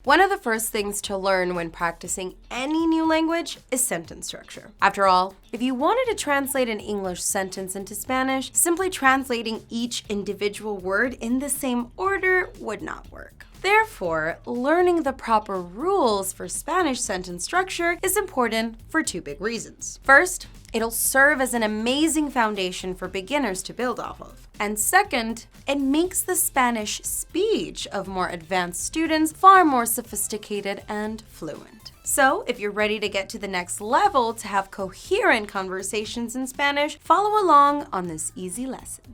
One of the first things to learn when practicing any new language is sentence structure. After all, if you wanted to translate an English sentence into Spanish, simply translating each individual word in the same order would not work. Therefore, learning the proper rules for Spanish sentence structure is important for two big reasons. First, it'll serve as an amazing foundation for beginners to build off of. And second, it makes the Spanish speech of more advanced students far more sophisticated and fluent. So, if you're ready to get to the next level to have coherent conversations in Spanish, follow along on this easy lesson.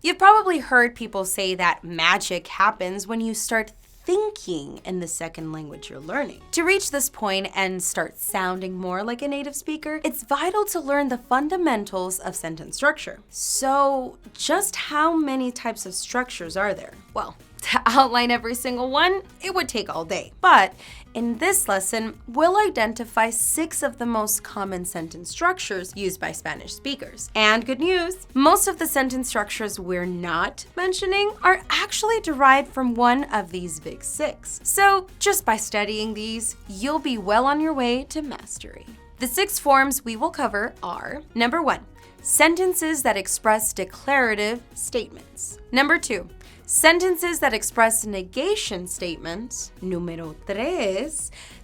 You've probably heard people say that magic happens when you start thinking in the second language you're learning. To reach this point and start sounding more like a native speaker, it's vital to learn the fundamentals of sentence structure. So, just how many types of structures are there? Well, to outline every single one, it would take all day. But in this lesson, we'll identify 6 of the most common sentence structures used by Spanish speakers. And good news, most of the sentence structures we're not mentioning are actually derived from one of these big 6. So just by studying these, you'll be well on your way to mastery. The 6 forms we will cover are: number 1, sentences that express declarative statements. Number 2, sentences that express negation statements. Número 3,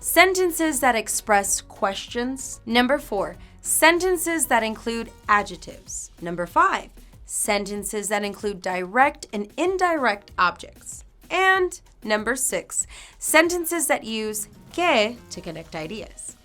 sentences that express questions. Number 4, sentences that include adjectives. Number 5, sentences that include direct and indirect objects. And number 6, sentences that use que to connect ideas.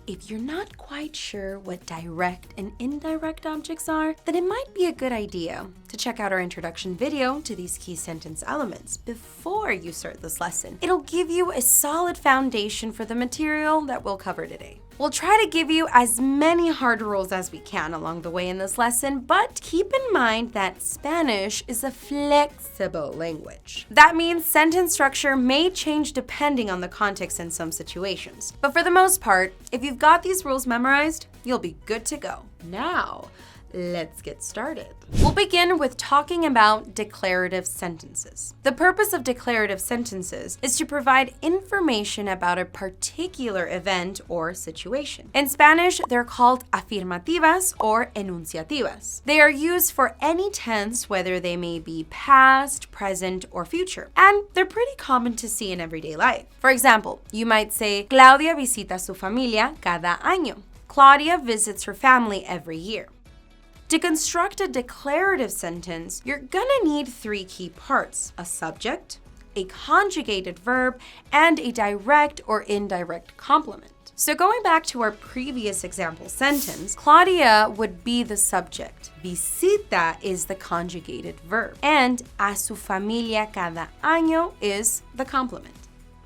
If you're not quite sure what direct and indirect objects are, then it might be a good idea to check out our introduction video to these key sentence elements before you start this lesson. It'll give you a solid foundation for the material that we'll cover today. We'll try to give you as many hard rules as we can along the way in this lesson, but keep in mind that Spanish is a flexible language. That means sentence structure may change depending on the context in some situations. But for the most part, if you've got these rules memorized, you'll be good to go. Now, let's get started. We'll begin with talking about declarative sentences. The purpose of declarative sentences is to provide information about a particular event or situation. In Spanish, they're called afirmativas or enunciativas. They are used for any tense, whether they may be past, present, or future. And they're pretty common to see in everyday life. For example, you might say, Claudia visita su familia cada año. Claudia visits her family every year. To construct a declarative sentence, you're gonna need 3 key parts: a subject, a conjugated verb, and a direct or indirect complement. So going back to our previous example sentence, Claudia would be the subject, visita is the conjugated verb, and a su familia cada año is the complement.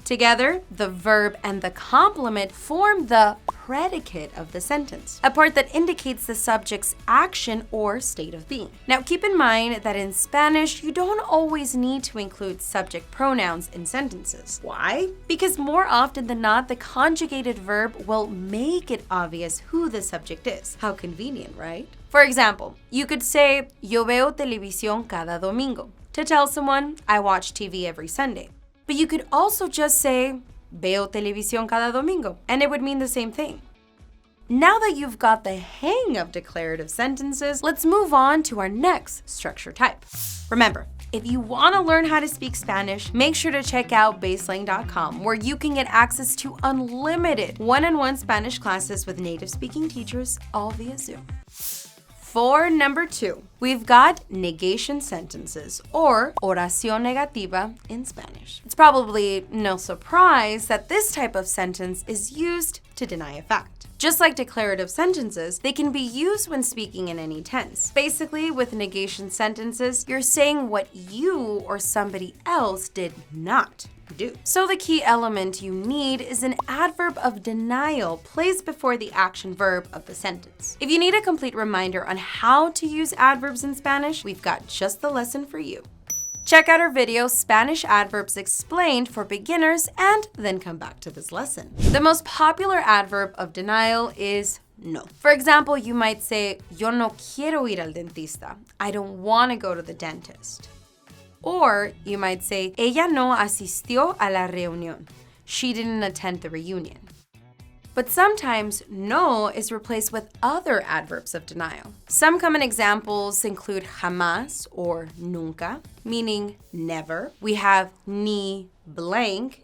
Together, the verb and the complement form the predicate of the sentence, a part that indicates the subject's action or state of being. Now, keep in mind that in Spanish, you don't always need to include subject pronouns in sentences. Why? Because more often than not, the conjugated verb will make it obvious who the subject is. How convenient, right? For example, you could say, Yo veo televisión cada domingo, to tell someone, I watch TV every Sunday. But you could also just say, Veo televisión cada domingo, and it would mean the same thing. Now that you've got the hang of declarative sentences, let's move on to our next structure type. Remember, if you want to learn how to speak Spanish, make sure to check out BaseLang.com, where you can get access to unlimited one-on-one Spanish classes with native speaking teachers, all via Zoom. For number 2, we've got negation sentences, or oración negativa in Spanish. It's probably no surprise that this type of sentence is used to deny a fact. Just like declarative sentences, they can be used when speaking in any tense. Basically, with negation sentences, you're saying what you or somebody else did not do. So the key element you need is an adverb of denial placed before the action verb of the sentence. If you need a complete reminder on how to use adverbs in Spanish, we've got just the lesson for you. Check out our video, Spanish Adverbs Explained for Beginners, and then come back to this lesson. The most popular adverb of denial is no. For example, you might say, yo no quiero ir al dentista. I don't want to go to the dentist. Or you might say, ella no asistió a la reunión. She didn't attend the reunion. But sometimes no is replaced with other adverbs of denial. Some common examples include jamás or nunca, meaning never. We have ni blank,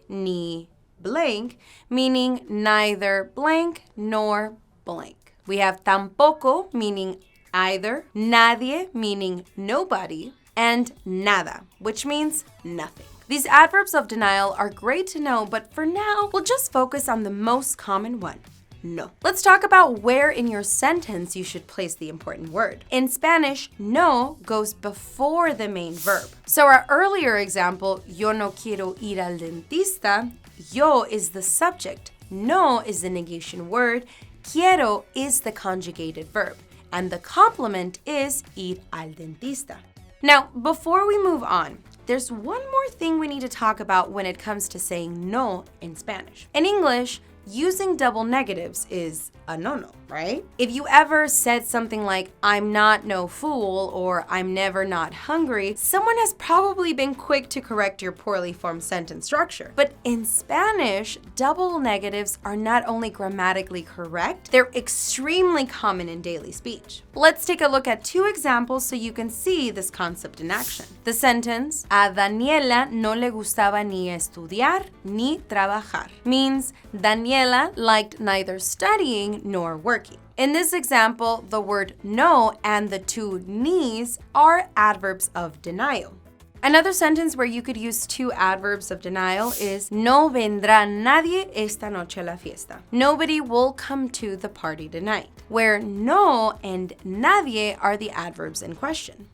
meaning neither blank nor blank. We have tampoco, meaning either, nadie, meaning nobody, and nada, which means nothing. These adverbs of denial are great to know, but for now, we'll just focus on the most common one, no. Let's talk about where in your sentence you should place the important word. In Spanish, no goes before the main verb. So our earlier example, yo no quiero ir al dentista, yo is the subject, no is the negation word, quiero is the conjugated verb, and the complement is ir al dentista. Now, before we move on, there's one more thing we need to talk about when it comes to saying no in Spanish. In English, using double negatives is a no-no, right? If you ever said something like, I'm not no fool, or I'm never not hungry, someone has probably been quick to correct your poorly formed sentence structure. But in Spanish, double negatives are not only grammatically correct, they're extremely common in daily speech. Let's take a look at two examples so you can see this concept in action. The sentence, a Daniela no le gustaba ni estudiar ni trabajar, means Daniela liked neither studying nor working. In this example, the word no and the two ni's are adverbs of denial. Another sentence where you could use two adverbs of denial is no vendrá nadie esta noche a la fiesta. Nobody will come to the party tonight, where no and nadie are the adverbs in question.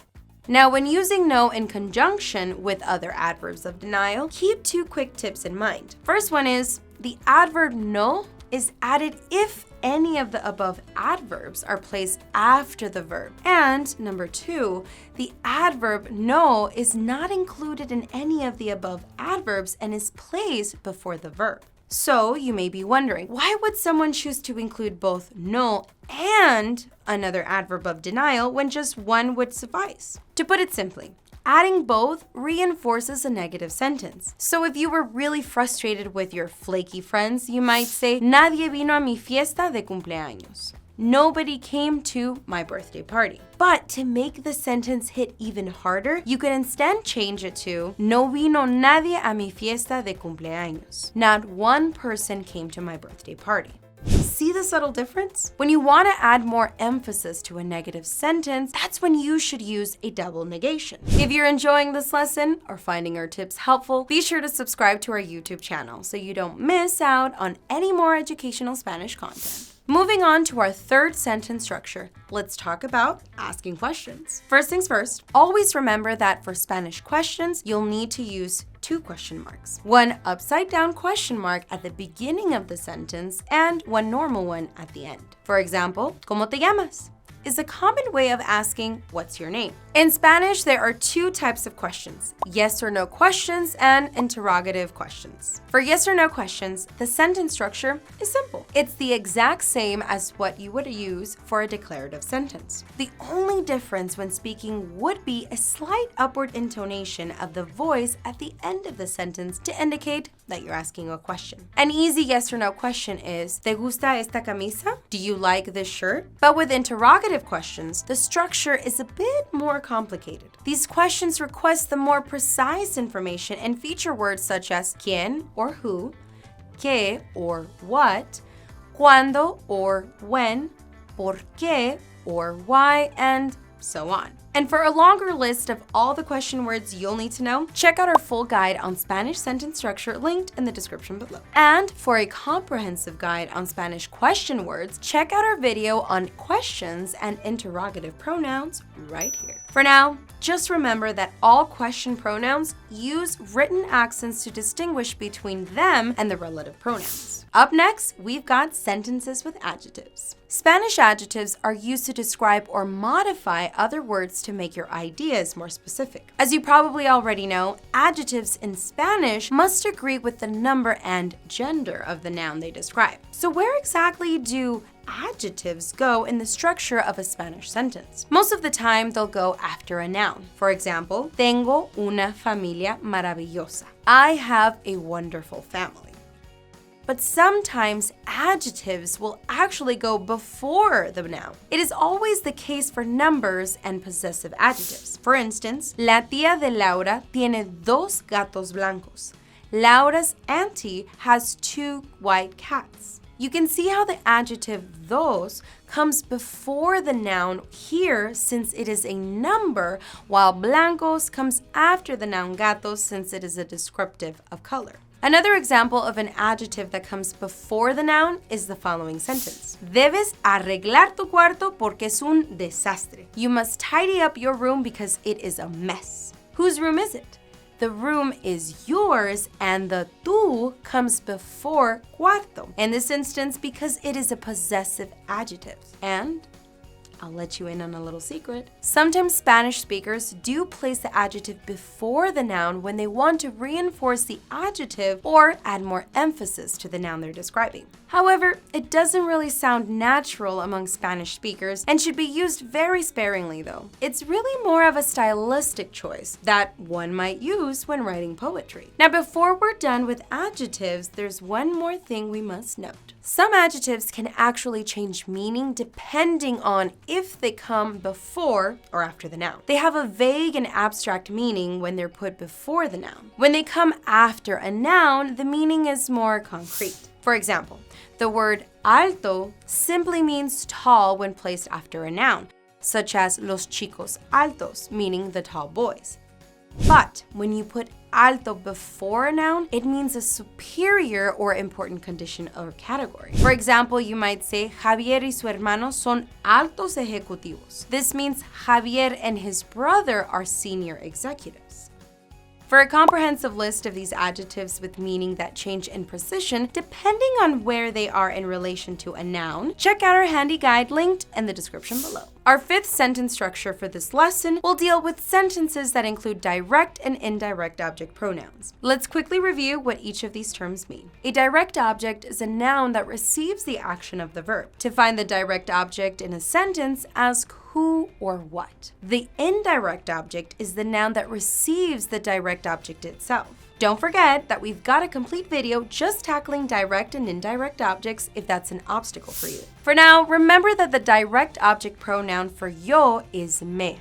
Now, when using no in conjunction with other adverbs of denial, keep two quick tips in mind. First one is the adverb no is added if any of the above adverbs are placed after the verb. And number two, the adverb no is not included in any of the above adverbs and is placed before the verb. So you may be wondering, why would someone choose to include both no and another adverb of denial when just one would suffice? To put it simply, adding both reinforces a negative sentence. So if you were really frustrated with your flaky friends, you might say, nadie vino a mi fiesta de cumpleaños. Nobody came to my birthday party. But to make the sentence hit even harder, you could instead change it to, no vino nadie a mi fiesta de cumpleaños. Not one person came to my birthday party. See the subtle difference? When you want to add more emphasis to a negative sentence, that's when you should use a double negation. If you're enjoying this lesson or finding our tips helpful, be sure to subscribe to our YouTube channel so you don't miss out on any more educational Spanish content. Moving on to our third sentence structure, let's talk about asking questions. First things first, always remember that for Spanish questions, you'll need to use two question marks. One upside down question mark at the beginning of the sentence and one normal one at the end. For example, ¿Cómo te llamas? Is a common way of asking, what's your name? In Spanish, there are two types of questions, yes or no questions and interrogative questions. For yes or no questions, the sentence structure is simple. It's the exact same as what you would use for a declarative sentence. The only difference when speaking would be a slight upward intonation of the voice at the end of the sentence to indicate that you're asking a question. An easy yes or no question is, ¿Te gusta esta camisa? Do you like this shirt? But with interrogative questions, the structure is a bit more complicated. These questions request the more precise information and feature words such as quién or who, qué or what, cuándo or when, por qué or why, and so on. And for a longer list of all the question words you'll need to know, check out our full guide on Spanish sentence structure linked in the description below. And for a comprehensive guide on Spanish question words, check out our video on questions and interrogative pronouns right here. For now, just remember that all question pronouns use written accents to distinguish between them and the relative pronouns. Up next, we've got sentences with adjectives. Spanish adjectives are used to describe or modify other words to make your ideas more specific. As you probably already know, adjectives in Spanish must agree with the number and gender of the noun they describe. So where exactly do adjectives go in the structure of a Spanish sentence. Most of the time, they'll go after a noun. For example, tengo una familia maravillosa. I have a wonderful family. But sometimes adjectives will actually go before the noun. It is always the case for numbers and possessive adjectives. For instance, la tía de Laura tiene dos gatos blancos. Laura's auntie has 2 white cats. You can see how the adjective dos comes before the noun here since it is a number, while blancos comes after the noun gatos since it is a descriptive of color. Another example of an adjective that comes before the noun is the following sentence. Debes arreglar tu cuarto porque es un desastre. You must tidy up your room because it is a mess. Whose room is it? The room is yours, and the tú comes before cuarto. In this instance, because it is a possessive adjective. And I'll let you in on a little secret. Sometimes Spanish speakers do place the adjective before the noun when they want to reinforce the adjective or add more emphasis to the noun they're describing. However, it doesn't really sound natural among Spanish speakers and should be used very sparingly though. It's really more of a stylistic choice that one might use when writing poetry. Now, before we're done with adjectives, there's one more thing we must note. Some adjectives can actually change meaning depending on if they come before or after the noun. They have a vague and abstract meaning when they're put before the noun. When they come after a noun, the meaning is more concrete. For example, the word alto simply means tall when placed after a noun, such as los chicos altos, meaning the tall boys. But when you put alto before a noun, it means a superior or important condition or category. For example, you might say, Javier y su hermano son altos ejecutivos. This means Javier and his brother are senior executives. For a comprehensive list of these adjectives with meaning that change in precision depending on where they are in relation to a noun, check out our handy guide linked in the description below. Our 5th sentence structure for this lesson will deal with sentences that include direct and indirect object pronouns. Let's quickly review what each of these terms mean. A direct object is a noun that receives the action of the verb. To find the direct object in a sentence, ask who or what. The indirect object is the noun that receives the direct object itself. Don't forget that we've got a complete video just tackling direct and indirect objects if that's an obstacle for you. For now, remember that the direct object pronoun for yo is me.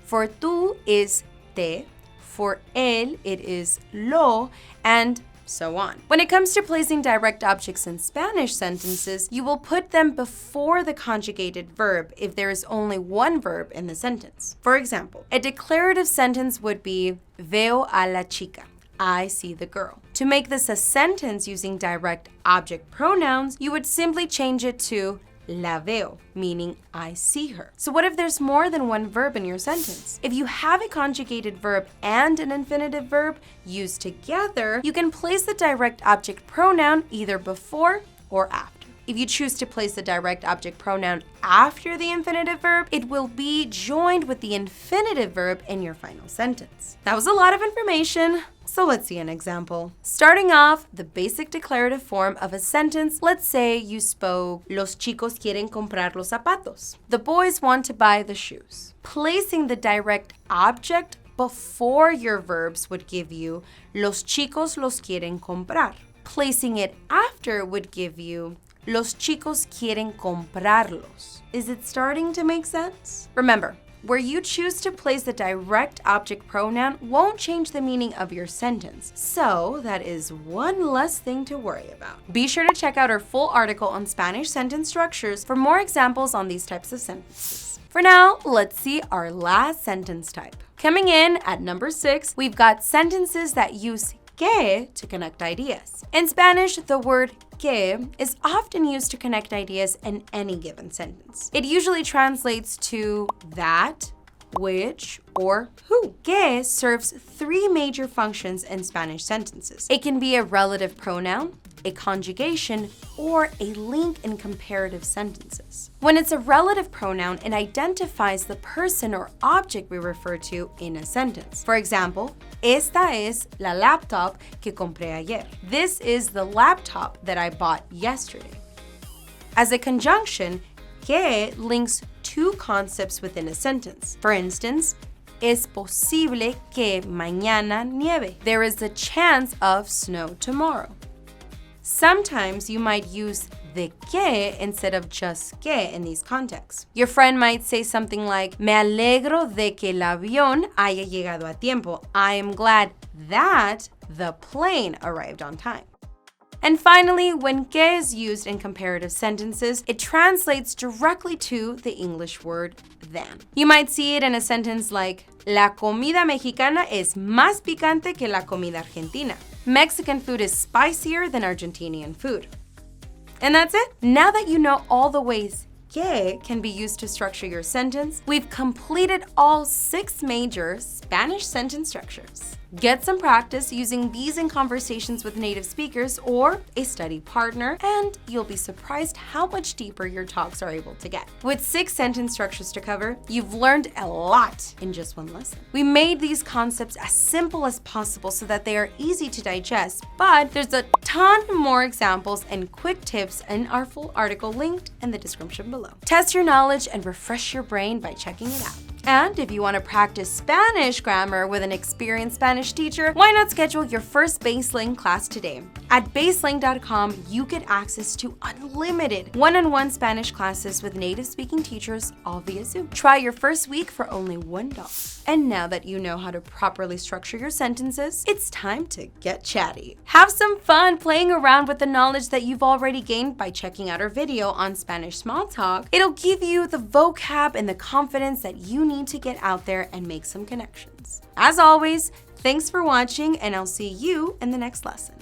For tú is te. For él, it is lo, and so on. When it comes to placing direct objects in Spanish sentences, you will put them before the conjugated verb if there is only one verb in the sentence. For example, a declarative sentence would be veo a la chica. I see the girl. To make this a sentence using direct object pronouns, you would simply change it to la veo, meaning I see her. So what if there's more than one verb in your sentence? If you have a conjugated verb and an infinitive verb used together, you can place the direct object pronoun either before or after. If you choose to place the direct object pronoun after the infinitive verb, it will be joined with the infinitive verb in your final sentence. That was a lot of information, so let's see an example. Starting off, the basic declarative form of a sentence, let's say you spoke, los chicos quieren comprar los zapatos. The boys want to buy the shoes. Placing the direct object before your verbs would give you, los chicos los quieren comprar. Placing it after would give you, los chicos quieren comprarlos. Is it starting to make sense? Remember, where you choose to place the direct object pronoun won't change the meaning of your sentence. So that is one less thing to worry about. Be sure to check out our full article on Spanish sentence structures for more examples on these types of sentences. For now, let's see our last sentence type. Coming in at number 6, we've got sentences that use que to connect ideas. In Spanish, the word que is often used to connect ideas in any given sentence. It usually translates to that, which, or who. Que serves 3 major functions in Spanish sentences. It can be a relative pronoun, a conjugation, or a link in comparative sentences. When it's a relative pronoun, it identifies the person or object we refer to in a sentence. For example, esta es la laptop que compré ayer. This is the laptop that I bought yesterday. As a conjunction, que links two concepts within a sentence. For instance, es posible que mañana nieve. There is a chance of snow tomorrow. Sometimes you might use de que instead of just que in these contexts. Your friend might say something like, me alegro de que el avión haya llegado a tiempo. I am glad that the plane arrived on time. And finally, when que is used in comparative sentences, it translates directly to the English word than. You might see it in a sentence like, la comida mexicana es más picante que la comida argentina. Mexican food is spicier than Argentinian food. And that's it. Now that you know all the ways que can be used to structure your sentence, we've completed all 6 major Spanish sentence structures. Get some practice using these in conversations with native speakers or a study partner, and you'll be surprised how much deeper your talks are able to get. With 6 sentence structures to cover, you've learned a lot in just one lesson. We made these concepts as simple as possible so that they are easy to digest, but there's a ton more examples and quick tips in our full article linked in the description below. Test your knowledge and refresh your brain by checking it out. And if you want to practice Spanish grammar with an experienced Spanish teacher, why not schedule your first BaseLang class today? At BaseLang.com, you get access to unlimited one-on-one Spanish classes with native-speaking teachers, all via Zoom. Try your first week for only $1. And now that you know how to properly structure your sentences, it's time to get chatty. Have some fun playing around with the knowledge that you've already gained by checking out our video on Spanish small talk. It'll give you the vocab and the confidence that you need to get out there and make some connections. As always, thanks for watching, and I'll see you in the next lesson.